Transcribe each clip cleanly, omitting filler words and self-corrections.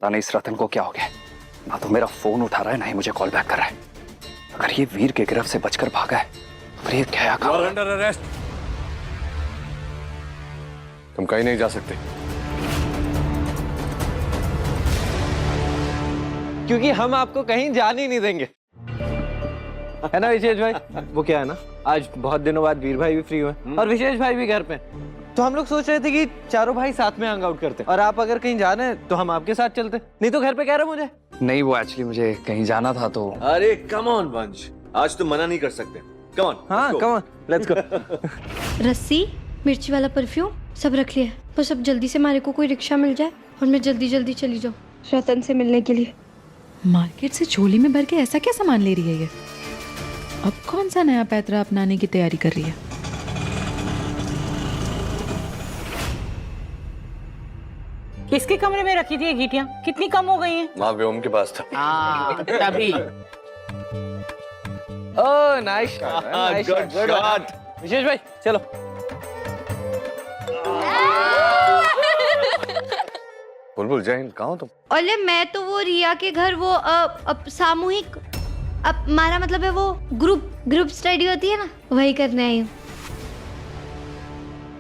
पता नहीं इस रतन को क्या हो गया, ना तो मेरा फोन उठा रहा है ना ही मुझे कॉल बैक कर रहा है। अगर ये वीर के गिरफ्त से बचकर भागा है तो फिर ये क्या काम? Under arrest. तुम कहीं नहीं जा सकते क्योंकि हम आपको कहीं जाने ही नहीं देंगे, है ना विशेष भाई? वो क्या है ना, आज बहुत दिनों बाद वीर भाई भी फ्री हुए और विशेष भाई भी घर पे, तो हम लोग सोच रहे थे कि चारों भाई साथ में हंग आउट करते, और आप अगर कहीं जा रहे हैं तो हम आपके साथ चलते, नहीं तो घर पे कह रहे मुझे। नहीं, वो एक्चुअली मुझे कहीं जाना था तो। अरे कम ऑन वंश, आज तो मना नहीं कर सकते। Come on. हाँ कम ऑन, लेट्स गो। रस्सी, मिर्ची वाला परफ्यूम सब रख लिया है, बस अब जल्दी से मारे को कोई रिक्शा मिल जाए और मैं जल्दी जल्दी चली जाऊँ रतन से मिलने के लिए। मार्केट से झोली में भर के ऐसा क्या सामान ले रही है ये? अब कौन सा नया पैतरा अपनाने की तैयारी कर रही है? किसके कमरे में रखी थी ये गीटियां? कितनी कम हो गई हैं? माँ व्योम के पास था। तभी। Oh nice shot. विशेष भाई चलो। बुलबुल जय हिंद, कहाँ हो तुम? अरे मैं तो वो रिया के घर वो सामूहिक मारा मतलब है वो ग्रुप स्टडी होती है ना, वही करने आई हूँ।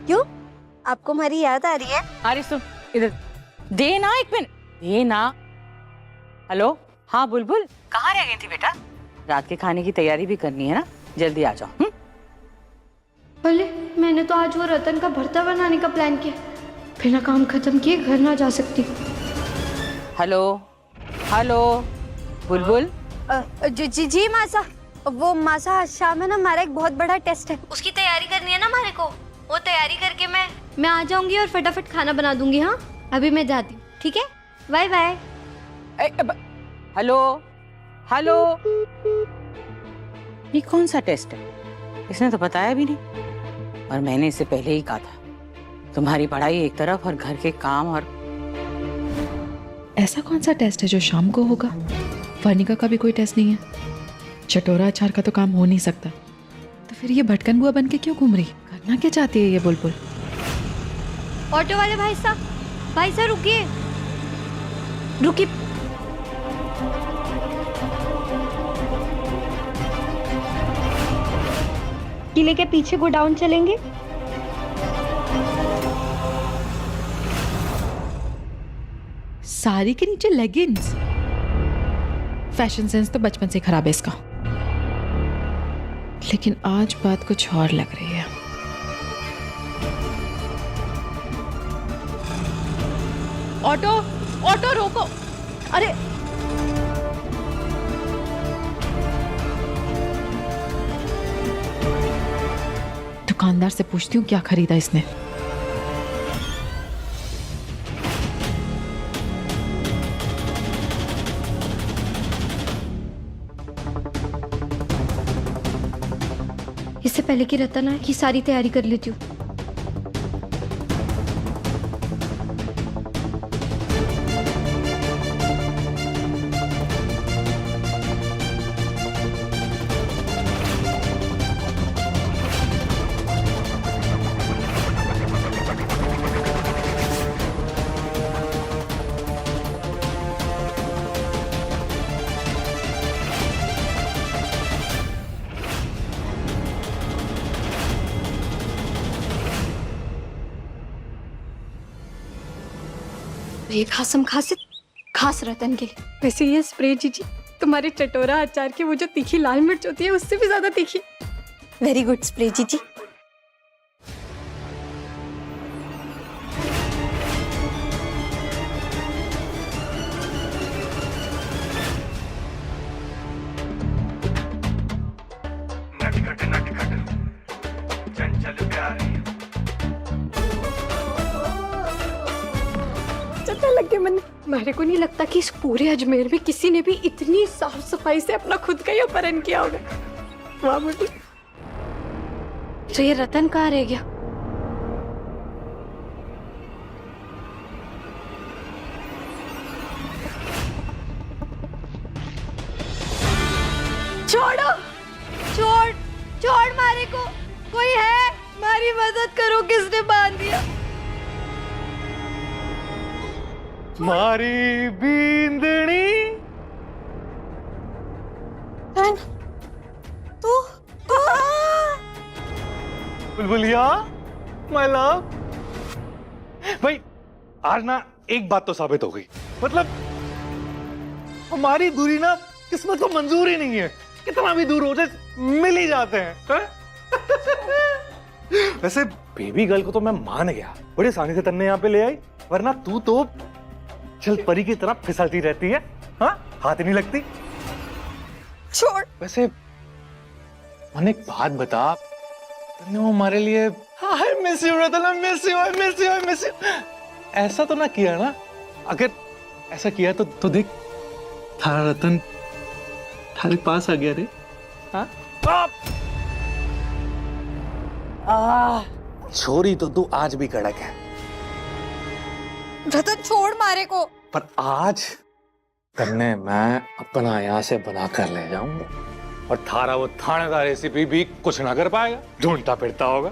क्यों, आपको हमारी याद आ रही है? अरे सुन इधर, दे ना एक मिनट, दे ना। हेलो, हाँ बुलबुल, कहाँ रह गई थी बेटा? रात के खाने की तैयारी भी करनी है ना, जल्दी आ जाओ। अरे मैंने तो आज वो रतन का भरता बनाने का प्लान किया, बिना काम खत्म किए घर ना जा सकती। हेलो हेलो बुलबुल। जी मासा, वो मासा शाम है ना, हमारा एक बहुत बड़ा टेस्ट है, उसकी तैयारी करनी है ना हमारे को, वो तैयारी करके मैं आ जाऊंगी और फटाफट खाना बना दूंगी। हाँ अभी मैं जाती हूँ, ठीक है, बाय बाय। हेलो हेलो, ये कौन सा टेस्ट है? इसने तो बताया भी नहीं, और मैंने इससे पहले ही कहा था तुम्हारी पढ़ाई एक तरफ और घर के काम। और ऐसा कौन सा टेस्ट है जो शाम को होगा? वर्णिका का भी कोई टेस्ट नहीं है, चटोरा अचार का तो काम हो नहीं सकता, तो फिर ये भटकन बुआ बन के क्यों घूम रही? करना क्या चाहती है ये बुलबुल? ऑटो वाले भाई साहब रुकिए रुकिए। किले के पीछे गोडाउन चलेंगे। साड़ी के नीचे लेगिंग्स, फैशन सेंस तो बचपन से खराब है इसका, लेकिन आज बात कुछ और लग रही है। ऑटो ऑटो रोको, अरे दुकानदार से पूछती हूँ क्या खरीदा इसने। इससे पहले कि रतन आए की सारी तैयारी कर लेती हूँ। एक खासम खास रतन के लिए। वैसे ये स्प्रे जीजी तुम्हारे चटोरा अचार की वो जो तीखी लाल मिर्च होती है उससे भी ज्यादा तीखी। वेरी गुड स्प्रे जीजी। लगे मन, मेरे को नहीं लगता कि इस पूरे अजमेर में किसी ने भी इतनी साफ सफाई से अपना खुद का ही अपहरण किया होगा। वाह मुझे तो ये रतन कहाँ रह गया? छोड़ो, छोड़ मारे को, कोई है? हमारी मदद करो, किसने बांध दिया? मारी बींदनी तू बुलबुलिया माय लव। भाई आज ना एक बात तो साबित हो गई, मतलब हमारी दूरी ना किस्मत को मंजूर ही नहीं है। कितना भी दूर हो जाए मिल ही जाते हैं, वैसे बेबी गर्ल को तो मैं मान गया, बड़ी आसानी से तन्ने यहाँ पे ले आई, वरना तू तो चल परी की तरह फिसलती रहती है। हाँ, हाथ ही नहीं लगती। छोड़। वैसे मन एक बात बता, तूने वो हमारे लिए I miss you Ratan, I miss you, I miss you, I miss you ऐसा तो ना किया ना? अगर ऐसा किया तो देख थारा रतन थारे पास आ गया रे। हाँ? छोरी तो तू आज भी कड़क है, रतन छोड़ मारे को। पर आज तन्ने मैं अपना यहाँ से बना कर ले जाऊंगा और थारा वो थानेदार रेसिपी भी कुछ ना कर पाएगा, ढूंढता फिरता होगा।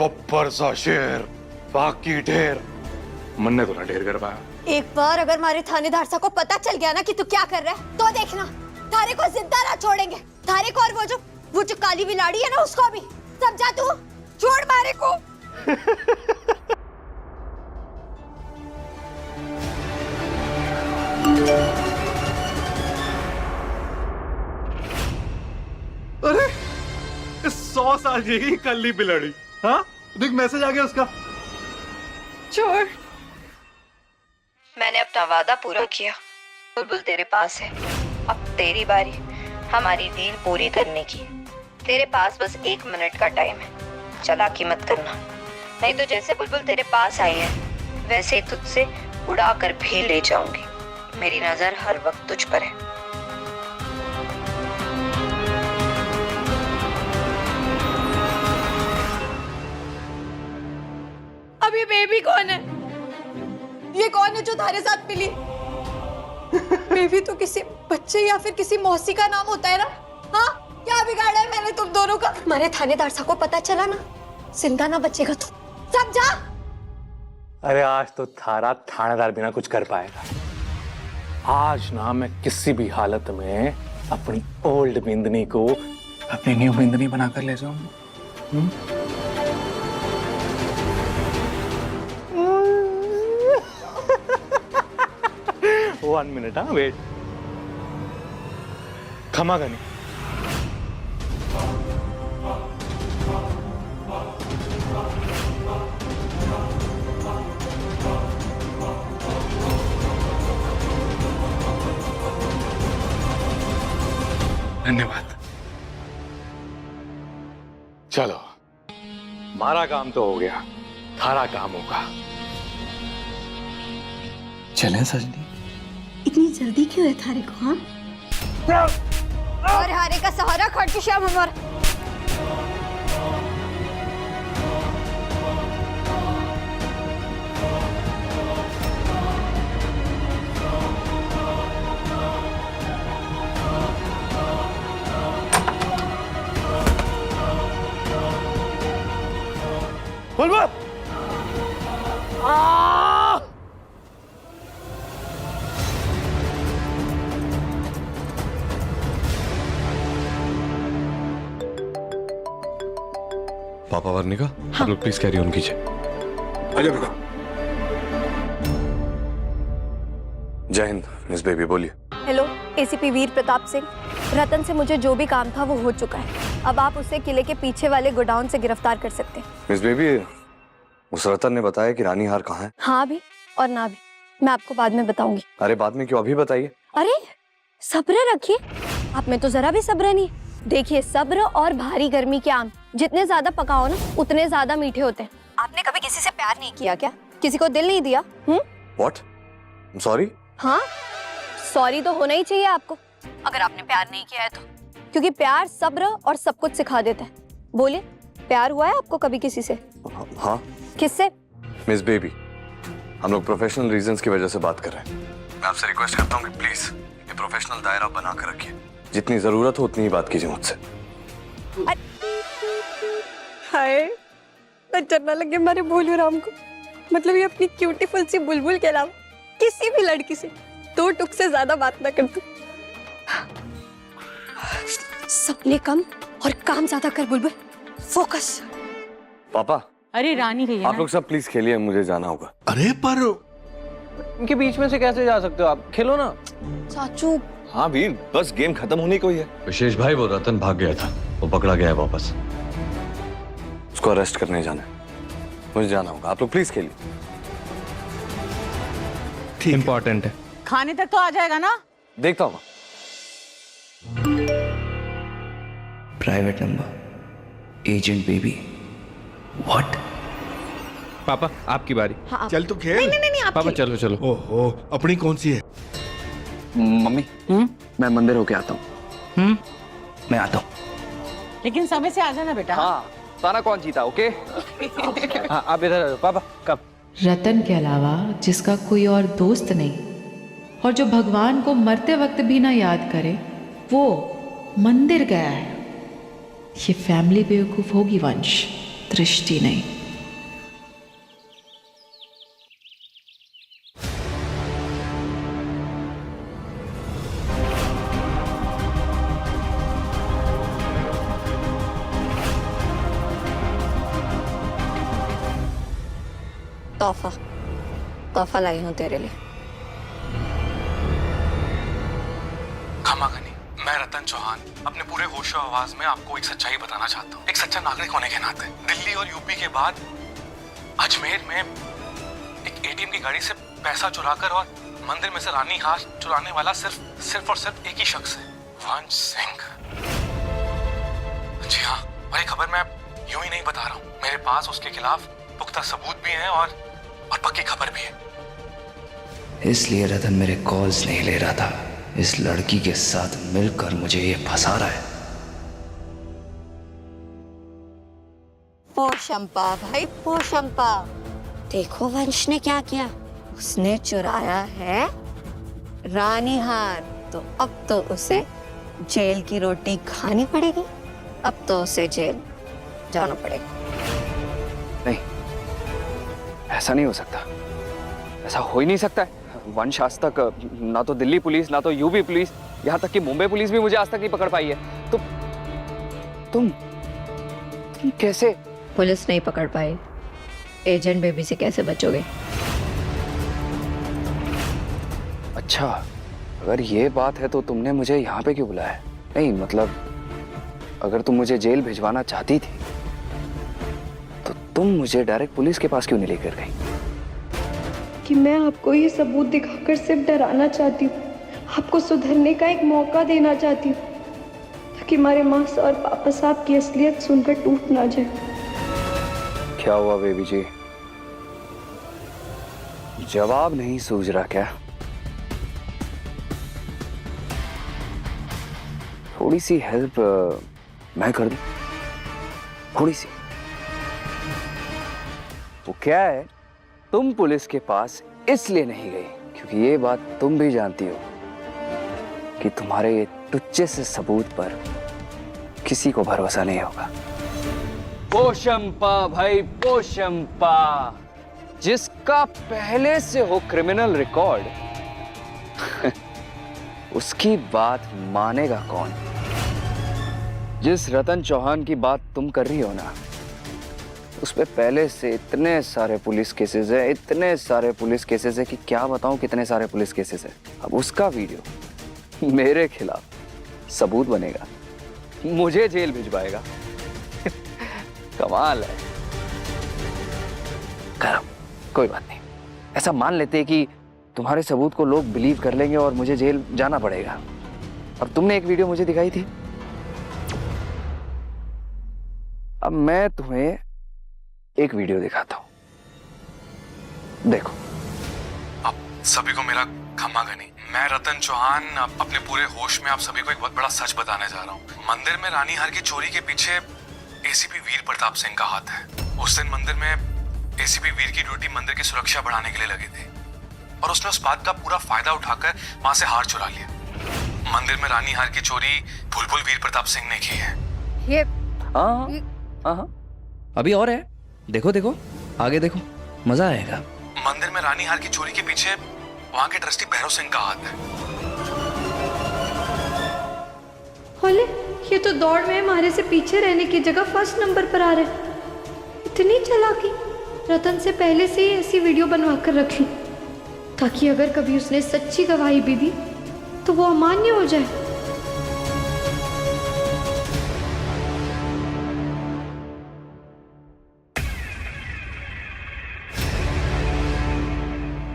बब्बर सा शेर बाकी ढेर, मन ने तो ना ढेर कर पाया। एक बार अगर हमारे थानेदार सा को पता चल गया ना कि तू क्या कर रहा है, तो देखना थारे को जिंदा ना छोड़ेंगे। थारे को और वो जो काली बिलाड़ी है ना, उसको भी। समझा तू? छोड़ मारे को। अरे 100 साल यही कल्ली बिलाड़ी। हाँ, देख मैसेज आ गया उसका। छोड़। मैंने अपना वादा पूरा किया। बुलबुल तेरे पास है, अब तेरी बारी हमारी डील पूरी करने की। तेरे पास बस 1 मिनट का टाइम है, चालाकी मत करना, नहीं तो जैसे बुलबुल तेरे पास आई है वैसे ही तुझसे उड़ा कर भी ले जाऊंगी। मेरी नजर हर वक्त तुझ पर है। अब ये बेबी कौन है? ये कौन है जो थारे साथ मिली? बेबी तो किसी बच्चे या फिर किसी मौसी का नाम होता है ना। हाँ, क्या बिगाड़ा है मैंने तुम दोनों का? हमारे थानेदार साहब को पता चला ना, जिंदा ना बचेगा तू। समझा? अरे आज तो थारा थानेदार बिना कुछ कर पाएगा। आज ना मैं किसी भी हालत में अपनी ओल्ड बिंदनी को अपनी न्यू बिंदनी बनाकर ले जाऊंगा। वन मिनट, हाँ वेट। खमा गनी धन्यवाद। चलो, हमारा काम तो हो गया, थारा काम होगा। चलें सजनी? इतनी जल्दी क्यों है थारे को? हाँ, और हारे का सहारा खड़ श्याम हमारा। बुलबुल! पापा वर्णिका, आप लोग प्लीज कैरी ऑन कीजिए। आजा बेटा। जय हिंद मिस बेबी, बोलिए। हेलो, एसीपी वीर प्रताप सिंह। रतन से मुझे जो भी काम था वो हो चुका है। अब आप उसे किले के पीछे वाले गोडाउन से गिरफ्तार कर सकते हैं। मिस बेबी, उस रतन ने बताया कि रानी हार कहाँ है? हाँ भी और ना भी, मैं आपको बाद में बताऊंगी। अरे बाद में क्यों, अभी बताइए। अरे सब्र रखिए, आप में तो जरा भी सब्र नहीं। देखिए, सब्र और भारी गर्मी के आम जितने ज्यादा पकाओ ना, उतने ज्यादा मीठे होते हैं। आपने कभी किसी से प्यार नहीं किया क्या? किसी को दिल नहीं दिया? What? सॉरी? हाँ, सॉरी तो होना ही चाहिए आपको अगर आपने प्यार नहीं किया है तो, क्योंकि प्यार सब्र और सब कुछ सिखा देता है। बोलिए, प्यार हुआ है आपको कभी किसी से? हाँ। किससे? मिस बेबी, हम लोग प्रोफेशनल रीजंस की वजह से बात कर रहे हैं। मैं आपसे रिक्वेस्ट करता हूँ कि प्लीज ये प्रोफेशनल दायरा बना कर रखिए। जितनी जरूरत हो उतनी ही बात कीजिए मुझसे। हाय, मैं डरना लगे हमारे भोलू राम को। मतलब ये अपनी क्यूटीफुल सी बुलबुल के अलावा किसी भी लड़की से 2 टुक से ज्यादा बात ना कर तू। सपने कम और काम ज्यादा कर बुलबुल, फोकस। पापा अरे रानी गई है आप ना। लोग सब प्लीज खेलिए, मुझे जाना होगा। अरे पर इनके बीच में से कैसे जा सकते हो आप? खेलो ना। चाचू हाँ वीर, बस गेम खत्म होने को ही है। विशेष भाई, वो रतन भाग गया था, वो पकड़ा गया है वापस। उसको अरेस्ट करने जाना है, मुझे जाना होगा। आप लोग प्लीज खेलिए। इम्पोर्टेंट है। खाने तक तो आ जाएगा ना? देखता हूँ। Private number, agent baby. What? पापा आपकी बारी। हाँ, चल तो खेल। नहीं आप पापा चलो चलो। ओहो, अपनी कौन सी है? मम्मी मैं मंदिर होके आता हूँ। मैं आता हूँ। लेकिन समय से आ जाना बेटा। हाँ, ताना कौन जीता? ओके। हाँ आप इधर आ जाओ। पापा कब? रतन के अलावा जिसका कोई और दोस्त नहीं और जो भगवान को मरते वक्त भी ना याद करे, वो मंदिर गया है। ये फैमिली बेवकूफ होगी वंश, दृष्टि नहीं। तोहफा लाई हूँ तेरे लिए। खमागनी, मैं रतन चौहान अपने पूरे होशो आवाज में आपको एक सच्चाई बताना चाहता हूँ। एक सच्चा नागरिक होने के नाते दिल्ली और यूपी के बाद अजमेर में एक एटीएम की गाड़ी से पैसा चुराकर और मंदिर में से रानी हार चुराने वाला सिर्फ और सिर्फ एक ही शख्स है, वंश सिंह। जी हाँ, और ये खबर मैं यूं ही नहीं बता रहा हूँ। मेरे पास उसके खिलाफ पुख्ता सबूत भी हैं और पक्की खबर भी है। इसलिए रतन मेरे कॉल्स नहीं ले रहा था। इस लड़की के साथ मिलकर मुझे ये फंसा रहा है। पोशंपा भाई पोशंपा, देखो वंश ने क्या किया। उसने चुराया है रानी हार, तो अब तो उसे जेल की रोटी खानी पड़ेगी। अब तो उसे जेल जाना पड़ेगा। नहीं, ऐसा नहीं हो सकता। ऐसा हो ही नहीं सकता है। वंश आज तक ना तो दिल्ली पुलिस, ना तो यूपी पुलिस, यहाँ तक कि मुंबई पुलिस भी मुझे आज तक नहीं पकड़ पाई है। तो तुम कैसे? पुलिस नहीं पकड़ पाई, एजेंट बेबी से कैसे बचोगे? अच्छा, अगर ये बात है तो तुमने मुझे यहाँ पे क्यों बुलाया? नहीं मतलब, अगर तुम मुझे जेल भिजवाना चाहती थी तो तुम मुझे डायरेक्ट पुलिस के पास क्यों नहीं लेकर गई? कि मैं आपको ये सबूत दिखाकर सिर्फ डराना चाहती हूँ, आपको सुधरने का एक मौका देना चाहती हूँ, ताकि हमारे माँ और पापा साहब की असलियत सुनकर टूट ना जाए। क्या हुआ बेबी जी? जवाब नहीं सूझ रहा क्या? थोड़ी सी हेल्प मैं कर दूं? थोड़ी सी। वो क्या है, तुम पुलिस के पास इसलिए नहीं गई क्योंकि ये बात तुम भी जानती हो कि तुम्हारे ये टुच्चे से सबूत पर किसी को भरोसा नहीं होगा। पोशंपा भाई पोशंपा, जिसका पहले से हो क्रिमिनल रिकॉर्ड उसकी बात मानेगा कौन? जिस रतन चौहान की बात तुम कर रही हो ना, उस पे पहले से इतने सारे पुलिस केसेस है, इतने सारे पुलिस केसेस है कि क्या बताऊं कितने सारे पुलिस केसेस है। अब उसका वीडियो मेरे खिलाफ सबूत बनेगा, मुझे जेल भिजवाएगा। कमाल है। करो, कोई बात नहीं, ऐसा मान लेते हैं कि तुम्हारे सबूत को लोग बिलीव कर लेंगे और मुझे जेल जाना पड़ेगा। अब तुमने एक वीडियो मुझे दिखाई थी, अब मैं तुम्हें एक वीडियो दिखाता हूं, देखो। आप सभी को मेरा खमागनी। मैं रतन चौहान अपने पूरे होश में आप सभी को एक बहुत बड़ा सच बताने जा रहा हूँ। मंदिर में रानी हार की चोरी के पीछे एसीपी वीर प्रताप सिंह का हाथ है। उस दिन मंदिर में एसीपी वीर की ड्यूटी मंदिर की सुरक्षा बढ़ाने के लिए लगी थी और उसने उस बात का पूरा फायदा उठाकर वहां से हार चुरा लिया। मंदिर में रानी हार की चोरी बुलबुल वीर प्रताप सिंह ने की है। ये हाँ, अभी और है, देखो देखो आगे देखो, मजा आएगा। मंदिर में रानी हार की चोरी के पीछे वहां के ट्रस्टी भैरव सिंह का हाथ है। होले, ये तो दौड़ में हमारे से पीछे रहने की जगह फर्स्ट नंबर पर आ रहे हैं। इतनी चालाकी। रतन से पहले से ही ऐसी वीडियो बनवा कर रख लूं, ताकि अगर कभी उसने सच्ची गवाही भी दी तो वो अमान्य हो जाए।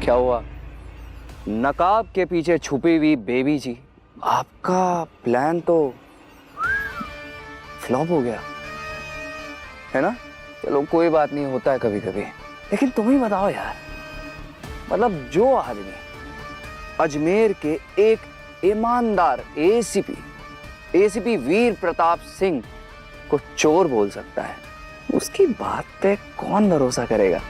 क्या हुआ? नकाब के पीछे छुपी हुई बेबी जी, आपका प्लान तो फ्लॉप हो गया है ना? चलो कोई बात नहीं, होता है कभी कभी। लेकिन तुम ही बताओ यार, मतलब जो आदमी अजमेर के एक ईमानदार एसीपी वीर प्रताप सिंह को चोर बोल सकता है, उसकी बात पे कौन भरोसा करेगा?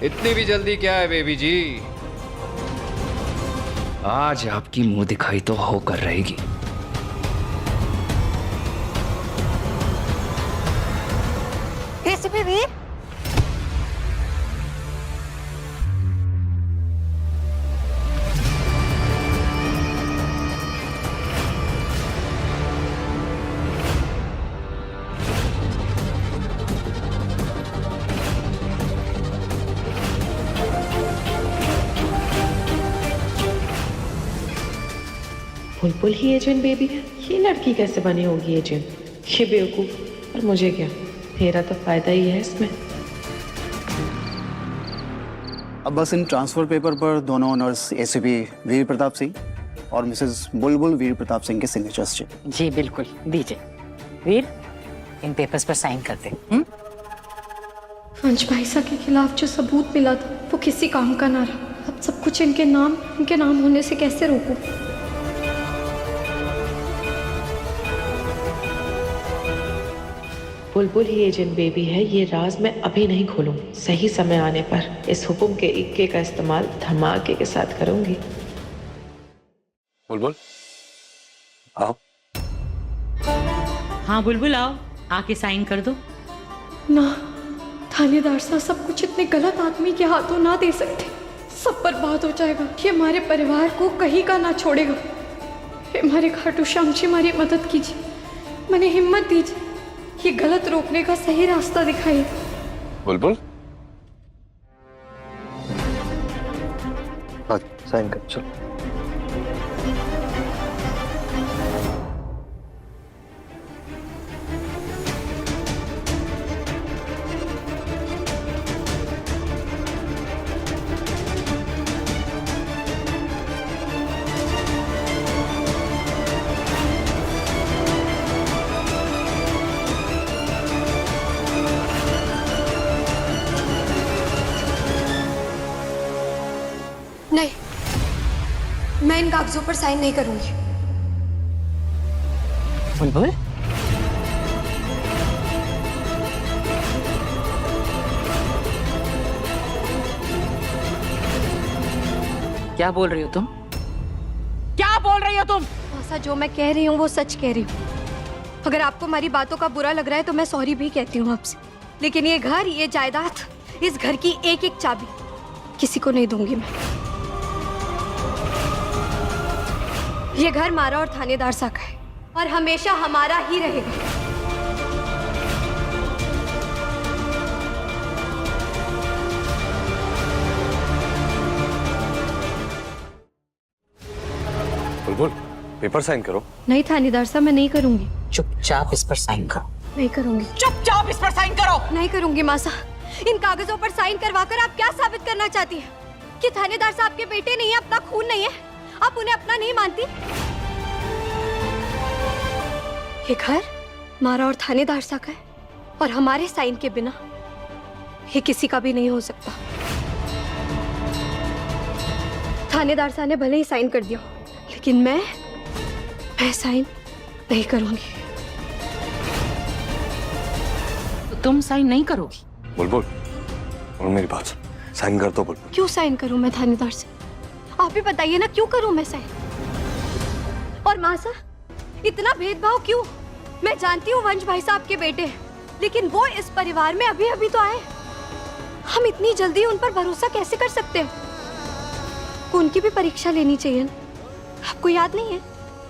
इतनी भी जल्दी क्या है बेबी जी? आज आपकी मुंह दिखाई तो होकर रहेगी। एसीपी वीर, बुलबुल ही एजेंट बेबी है? ये लड़की कैसे बनी होगी एजेंट? ये बेवकूफ, और मुझे क्या, मेरा तो फायदा ही है इसमें। अब बस इन ट्रांसफर पेपर पर दोनों ओनर्स एसीपी वीर प्रताप सिंह और मिसेस बुलबुल वीर प्रताप सिंह के सिग्नेचर्स चाहिए। जी बिल्कुल, दीजिए। वीर, इन पेपर्स पर साइन कर दे। अंश भाईसा के खिलाफ जो सबूत मिला था वो किसी काम का ना रहा। अब सब कुछ इनके नाम होने से कैसे रोकूं? बुलबुल ही एजेंट बेबी है, ये राज मैं अभी नहीं खोलूं। सही समय आने पर इस हुक्म के इक्के का इस्तेमाल धमाके के साथ करूंगी। बुलबुल आओ। हाँ बुलबुल आओ, आके साइन कर दो। ना, थानेदार साहब सब कुछ इतने गलत आदमी के हाथों ना दे सकते। सब बर्बाद हो जाएगा। ये हमारे परिवार को कहीं का ना छोड़ेगा। हमारे खाटू श्याम जी, हमारी मदद कीजिए, मैंने हिम्मत दीजिए, ये गलत रोकने का सही रास्ता दिखाइए। बुलबुल साइन कर, चलो। नहीं, मैं इन कागजों पर साइन नहीं करूंगी। बुलबुल, क्या बोल रही हो तुम? क्या बोल रही हो तुम? ऐसा जो मैं कह रही हूँ वो सच कह रही हूँ। अगर आपको हमारी बातों का बुरा लग रहा है तो मैं सॉरी भी कहती हूँ आपसे, लेकिन ये घर, ये जायदाद, इस घर की एक एक चाबी किसी को नहीं दूंगी मैं। ये घर हमारा और थानेदार सा का है और हमेशा हमारा ही रहेगा। बुलबुल पेपर साइन करो। नहीं थानेदार साहब, मैं नहीं करूंगी। चुपचाप इस पर साइन करो। नहीं करूंगी। चुपचाप इस पर साइन करो। नहीं करूंगी मासा। इन कागजों पर साइन करवाकर आप क्या साबित करना चाहती हैं? कि थानेदार साहब के बेटे नहीं है, अपना खून नहीं है, आप उन्हें अपना नहीं मानती? ये घर हमारा और थानेदार साहब का है और हमारे साइन के बिना ये किसी का भी नहीं हो सकता। थानेदार साहब ने भले ही साइन कर दिया, लेकिन मैं साइन नहीं करूंगी। तो तुम साइन नहीं करोगी? बुलबुल और मेरी बात साइन कर दो। बुलबुल क्यों साइन करूं मैं थानेदार से? आप भी बताइए ना, क्यों करूं मैं सहन? और मासा, इतना भेदभाव क्यों? मैं जानती हूँ वंश भाई साहब के बेटे हैं, लेकिन वो इस परिवार में अभी अभी तो आए। हम इतनी जल्दी उन पर भरोसा कैसे कर सकते हैं? उनकी भी परीक्षा लेनी चाहिए ना। आपको याद नहीं है,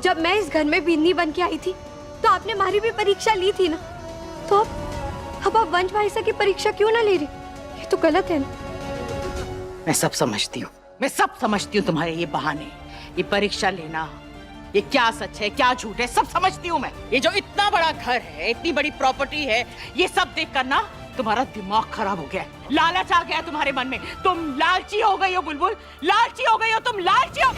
जब मैं इस घर में बिन्नी बन के आई थी तो आपने हमारी भी परीक्षा ली थी ना। तो अब आप वंश भाई साहब की परीक्षा क्यों ना ले रही? ये तो गलत है ना। मैं सब समझती हूँ, मैं सब समझती हूँ। तुम्हारे ये बहाने, ये परीक्षा लेना, ये क्या सच है क्या झूठ है, सब समझती हूँ मैं। ये जो इतना बड़ा घर है, इतनी बड़ी प्रॉपर्टी है, ये सब देख कर ना तुम्हारा दिमाग खराब हो गया, लालच आ गया तुम्हारे मन में। तुम लालची हो गई हो बुलबुल, लालची हो गई हो तुम, लालची हो।